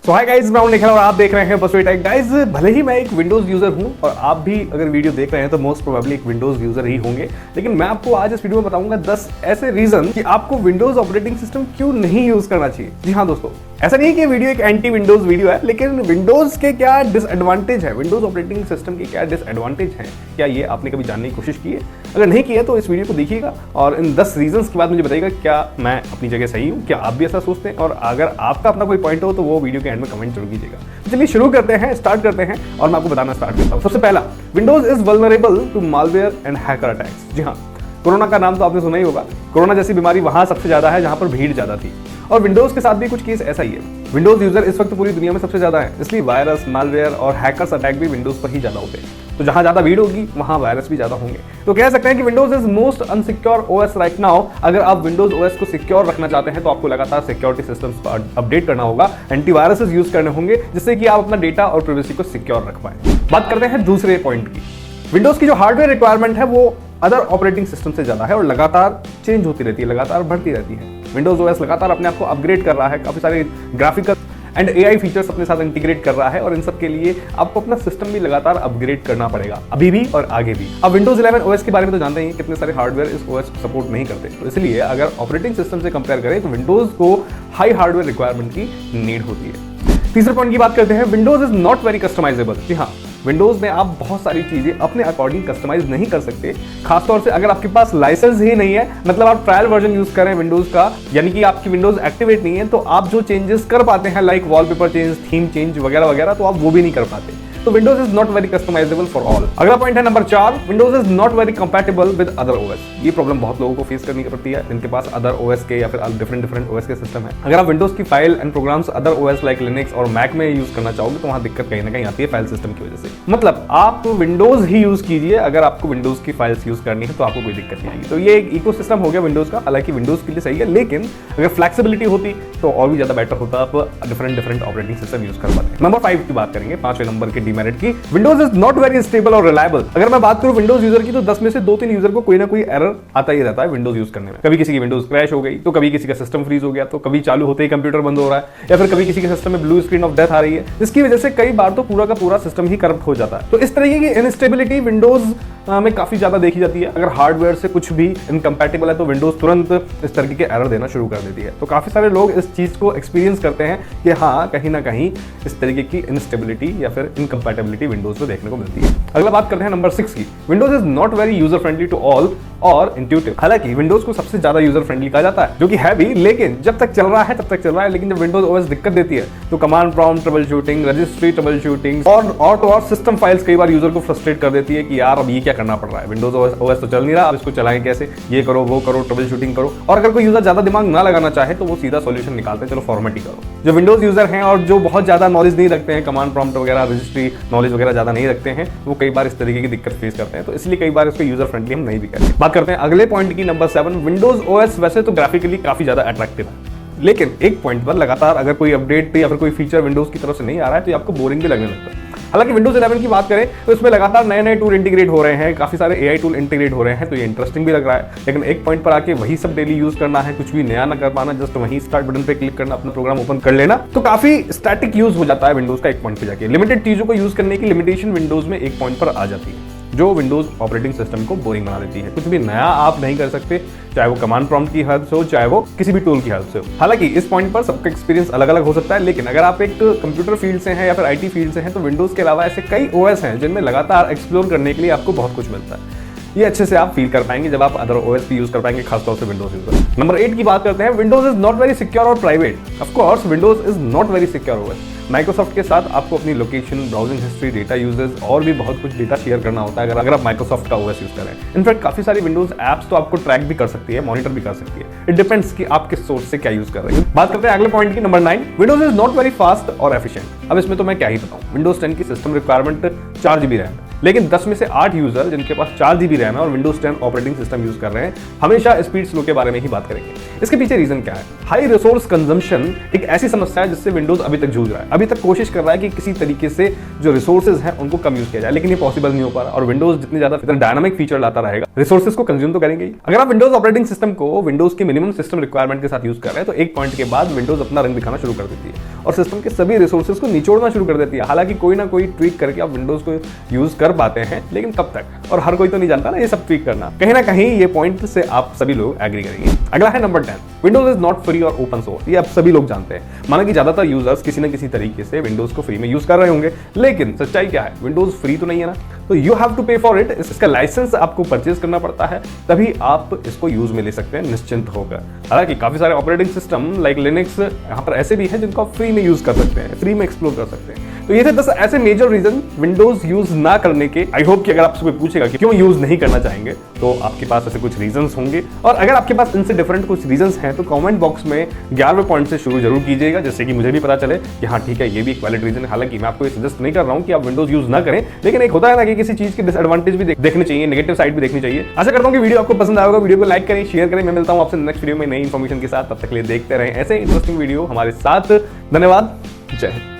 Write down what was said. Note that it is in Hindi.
सो हाय गाइस, मैं हूं निखिल और आप देख रहे हैं बसवे टेक। गाइस, भले ही मैं एक विंडोज यूजर हूं और आप भी अगर वीडियो देख रहे हैं तो मोस्ट प्रोबेबली एक विंडोज यूजर ही होंगे, लेकिन मैं आपको आज इस वीडियो में बताऊंगा 10 ऐसे रीजन कि आपको विंडोज ऑपरेटिंग सिस्टम क्यों नहीं यूज करना चाहिए। जी हाँ दोस्तों, ऐसा नहीं है कि वीडियो एक एंटी विंडोज वीडियो है, लेकिन विंडोज के क्या डिसएडवांटेज है, विंडोज ऑपरेटिंग सिस्टम के क्या डिसएडवांटेज हैं, क्या ये आपने कभी जानने की कोशिश की है? अगर नहीं की है तो इस वीडियो को देखिएगा और इन 10 रीजंस के बाद मुझे बताइएगा क्या मैं अपनी जगह सही हूँ, क्या आप भी ऐसा सोचते हैं, और अगर आपका अपना कोई पॉइंट हो तो वो वीडियो के एंड में कमेंट जरूर कीजिएगा। चलिए शुरू करते हैं, स्टार्ट करते हैं और मैं आपको बताना स्टार्ट करता हूँ। सबसे पहला, Windows is vulnerable to malware and hacker attacks. जी हाँ, कोरोना का नाम तो आपने सुना ही होगा। कोरोना जैसी बीमारी वहां सबसे ज्यादा है जहां पर भीड़ ज्यादा थी, और विंडोज के साथ भी कुछ केस ऐसा ही है। विंडोज यूजर इस वक्त पूरी दुनिया में सबसे ज्यादा है, इसलिए वायरस, मालवेयर और हैकर्स अटैक भी विंडोज पर ही ज्यादा होते हैं। तो जहां ज्यादा भीड़ होगी वहां वायरस भी ज्यादा होंगे। तो कह सकते हैं कि Windows is most unsecure OS right now. अगर आप विंडोज ओएस को सिक्योर रखना चाहते हैं तो आपको लगातार सिक्योरिटी सिस्टम्स को अपडेट करना होगा, एंटीवायरसेस यूज करने होंगे, जिससे कि आप अपना डेटा और प्राइवेसी को सिक्योर रख पाए। बात करते हैं दूसरे पॉइंट की। विंडोज की जो हार्डवेयर रिक्वायरमेंट है वो अदर ऑपरेटिंग सिस्टम से ज्यादा है और लगातार चेंज होती रहती है, लगातार बढ़ती रहती है। विंडोज ओएस लगातार अपने आप को अपग्रेड कर रहा है, काफी सारे ग्राफिकल एंड एआई फीचर्स अपने साथ इंटीग्रेट कर रहा है, और इन सब के लिए आपको अपना सिस्टम भी लगातार अपग्रेड करना पड़ेगा, अभी भी और आगे भी। अब विंडोज 11 ओएस के बारे में तो जानते ही, कितने सारे हार्डवेयर इस ओएस को सपोर्ट नहीं करते, तो इसलिए अगर ऑपरेटिंग सिस्टम से कंपेयर करें तो विंडोज को हाई हार्डवेयर रिक्वायरमेंट की नीड होती है। तीसरे पॉइंट की बात करते हैं, Windows is not very customisable. जी हाँ, विंडोज में आप बहुत सारी चीजें अपने अकॉर्डिंग कस्टमाइज नहीं कर सकते, खासतौर से अगर आपके पास लाइसेंस ही नहीं है, मतलब आप ट्रायल वर्जन यूज करें विंडोज का, यानी कि आपकी विंडोज एक्टिवेट नहीं है, तो आप जो चेंजेस कर पाते हैं like wallpaper change, theme change वगैरह वगैरह, तो आप वो भी नहीं कर पाते। तो Windows is not very customisable for all. अगला पॉइंट है number 4, Windows is not very compatible with other OS. ये प्रॉब्लम बहुत लोगों को फेस करनी पड़ती है जिनके पास अदर ओएस के या फिर डिफरेंट ओएस के सिस्टम है। अगर आप विंडोज की file and programs other OS like Linux और मैक में यूज करना चाहोगे तो वहां दिक्कत कहीं ना कहीं आती है फाइल सिस्टम की वजह से। मतलब आप विंडोज ही यूज कीजिए, अगर आपको विंडोज की फाइल्स यूज करनी है तो आपको कोई दिक्कत नहीं आएगी। तो ये एक इकोसिस्टम हो गया विंडोज का, हालांकि विंडोज के लिए सही है, लेकिन अगर फ्लेक्सिबिलिटी होती तो और भी ज्यादा बेटर होता, आप डिफरेंट ऑपरेटिंग सिस्टम यूज कर पाते। नंबर 5 की बात करेंगे, 5वें नंबर के डीमेरिट की, Windows is not very stable और रिलायबल। अगर मैं बात करूं विंडोज यूजर की तो 10 में से 2-3 यूजर को कोई ना कोई एरर आता ही रहता है विंडोज यूज करने में। कभी किसी की विंडोज क्रैश हो गई, तो कभी किसी का सिस्टम फ्रीज हो गया, तो कभी चालू होते ही कंप्यूटर बंद हो रहा है, या फिर कभी किसी के सिस्टम में ब्लू स्क्रीन ऑफ डेथ आ रही है, जिसकी वजह से कई बार तो पूरा का पूरा सिस्टम ही करप्ट हो जाता है। तो इस तरीके की इनस्टेबिलिटी विंडोज में काफी ज्यादा देखी जाती है। अगर हार्डवेयर से कुछ भी इनकम्पैटिबल है तो विंडोज तुरंत इस तरीके के एरर देना शुरू कर देती है। तो काफी सारे लोग इस चीज को एक्सपीरियंस करते हैं कि हाँ, कहीं ना कहीं इस तरीके की इनस्टेबिलिटी या फिर इनकम्पैटिबिलिटी विंडोज में देखने को मिलती है। अगला बात करते हैं नंबर 6 की, Windows is not very user friendly to all और इंट्यूटिव। हालांकि विंडोज को सबसे ज्यादा यूजर फ्रेंडली कहा जाता है, जो कि है भी, लेकिन जब तक चल रहा है तब तक चल रहा है। लेकिन जब विंडोज ओएस दिक्कत देती है तो command prompt trouble shooting, registry trouble shooting और सिस्टम फाइल्स कई बार यूजर को फ्रस्ट्रेट कर देती है कि यार अब ये क्या करना पड़ रहा है, विंडोज ओएस तो चल नहीं रहा, अब इसको चलाएं कैसे, ये करो वो करो, ट्रबल शूटिंग करो। और अगर कोई यूजर ज्यादा दिमाग ना लगाना चाहे तो वो सीधा सॉल्यूशन निकालते हैं, चलो फॉर्मेट ही करो। जो विंडोज यूजर हैं और जो बहुत ज्यादा नॉलेज नहीं रखते हैं, कमांड प्रॉम्प्ट वगैरह, रजिस्ट्री नॉलेज वगैरह ज्यादा नहीं रखते हैं, वो कई बार इस तरीके की दिक्कत फेस करते हैं। तो इसलिए कई बार इसको यूजर फ्रेंडली हम नहीं भी करते। बात करते हैं अगले पॉइंट की, नंबर 7, विंडोज ओएस वैसे तो ग्राफिकली काफी ज्यादा अट्रैक्टिव है, लेकिन एक पॉइंट पर लगातार अगर कोई अपडेट या फिर कोई फीचर विंडोज की तरफ से नहीं आ रहा है तो ये आपको बोरिंग भी लगने लगता है। हालांकि विंडोज 11 की बात करें तो इसमें लगातार नए टूल इंटीग्रेट हो रहे हैं, काफी सारे एआई टूल इंटीग्रेट हो रहे हैं, तो ये इंटरेस्टिंग भी लग रहा है। लेकिन एक पॉइंट पर आके वही सब डेली यूज करना है, कुछ भी नया ना कर पाना, जस्ट वहीं स्टार्ट बटन पे क्लिक करना, अपना प्रोग्राम ओपन कर लेना, तो काफी स्टैटिक यूज हो जाता है विंडोज का एक पॉइंट पे जाके। लिमिटेड चीजों को यूज करने की लिमिटेशन विंडोज में एक पॉइंट पर आ जाती है, जो विंडोज ऑपरेटिंग सिस्टम को बोरिंग बना देती है। कुछ भी नया आप नहीं कर सकते, चाहे वो कमांड प्रॉम्प्ट की हेल्प से हो, चाहे वो किसी भी टूल की हेल्प से हो। हालांकि इस पॉइंट पर सबका एक्सपीरियंस अलग अलग हो सकता है, लेकिन अगर आप एक कंप्यूटर फील्ड से हैं या फिर आईटी फील्ड से हैं तो विंडोज के अलावा ऐसे कई ओएस हैं जिनमें लगातार एक्सप्लोर करने के लिए आपको बहुत कुछ मिलता है। ये अच्छे से आप फील कर पाएंगे जब आप अदर ओएस भी यूज कर पाएंगे, खासतौर से विंडोज यूजर। नंबर 8 की बात करते हैं, Windows is not very secure और private. Of course Windows is not very secure OS. Microsoft के साथ आपको अपनी location, browsing history, data usage और भी बहुत कुछ डेटा शेयर करना होता है अगर आप माइक्रोसॉफ्ट का ओएस यूज करें। इनफैक्ट काफी सारी विंडोज एप्स तो आपको ट्रैक भी कर सकती है, मॉनिटर भी कर सकती है। इट डिपेंड्स कि आप किस सोर्स से क्या यूज कर रहे हैं। बात करते हैं अगले पॉइंट की, number 9, Windows is not very fast और एफिशिएंट। अब इसमें तो मैं क्या ही बताऊं, विंडोज 10 की सिस्टम रिक्वायरमेंट 4 GB रैम, लेकिन 10 में से 8 यूजर जिनके पास 4 GB रैम है और विंडोज 10 ऑपरेटिंग सिस्टम यूज कर रहे हैं हमेशा स्पीड स्लो के बारे में ही बात करेंगे। इसके पीछे रीजन क्या है? हाई रिसोर्स कंजम्पशन एक ऐसी समस्या है जिससे विंडोज अभी तक जूझ रहा है, अभी तक कोशिश कर रहा है कि किसी तरीके से जो रिसोर्सेज हैं उनको कम यूज किया जाए, लेकिन ये पॉसिबल नहीं हो पा रहा। और विंडोज जितनी ज्यादा डायनामिक फीचर लाता रहेगा रिसोर्सेज को कंज्यूम तो करेंगे ही। अगर आप विंडोज ऑपरेटिंग सिस्टम को विंडोज के मिनिमम सिस्टम रिक्वायरमेंट के साथ यूज कर रहे हैं तो एक पॉइंट के बाद विंडोज अपना रंग दिखाना शुरू कर देती है और सिस्टम के सभी रिसोर्सेज को निचोड़ना शुरू कर देती है। हालांकि कोई ना कोई ट्वीक करके आप विंडोज को यूज कर पाते हैं, लेकिन कब तक? और हर कोई तो नहीं जानता ना ये सब ट्वीक करना। कहीं ना कहीं ये पॉइंट से आप सभी लोग एग्री करेंगे। अगला है number 10, Windows is not free और ओपन सोर्स। ये आप सभी लोग जानते हैं। माना कि ज्यादातर यूजर्स किसी न किसी तरीके से विंडोज को फ्री में यूज कर रहे होंगे, लेकिन सच्चाई क्या है? विंडोज फ्री तो नहीं है ना, तो यू हैव टू पे फॉर इट। इसका लाइसेंस आपको परचेज करना पड़ता है, तभी आप इसको यूज में ले सकते हैं निश्चिंत होकर। हालांकि काफी सारे ऑपरेटिंग सिस्टम लाइक लिनक्स यहाँ पर ऐसे भी हैं जिनको आप फ्री में यूज कर सकते हैं, फ्री में एक्सप्लोर कर सकते हैं। तो ये थे 10 ऐसे मेजर रीजन विंडोज यूज ना करने के। आई होप कि अगर आपसे कोई पूछेगा कि क्यों यूज नहीं करना चाहेंगे तो आपके पास ऐसे कुछ रीजंस होंगे, और अगर आपके पास इनसे डिफरेंट कुछ रीजंस हैं तो कमेंट बॉक्स में 11वें पॉइंट से शुरू जरूर कीजिएगा, जिससे कि मुझे भी पता चले कि हाँ ठीक है, ये भी एक वैलिड रीजन है। हालांकि मैं आपको ये सजेस्ट नहीं कर रहा हूं कि आप विंडोज यूज ना करें, लेकिन एक होता है ना कि किसी चीज के डिसएडवांटेज भी देखने चाहिए, नेगेटिव साइड भी देखनी चाहिए। आशा करता हूं कि वीडियो आपको पसंद आएगा। वीडियो को लाइक करें, शेयर करें। मैं मिलता हूं आपसे नेक्स्ट वीडियो में नई इन्फॉर्मेशन के साथ। तब तक के लिए देखते रहें ऐसे इंटरेस्टिंग वीडियो हमारे साथ। धन्यवाद। जय हिंद।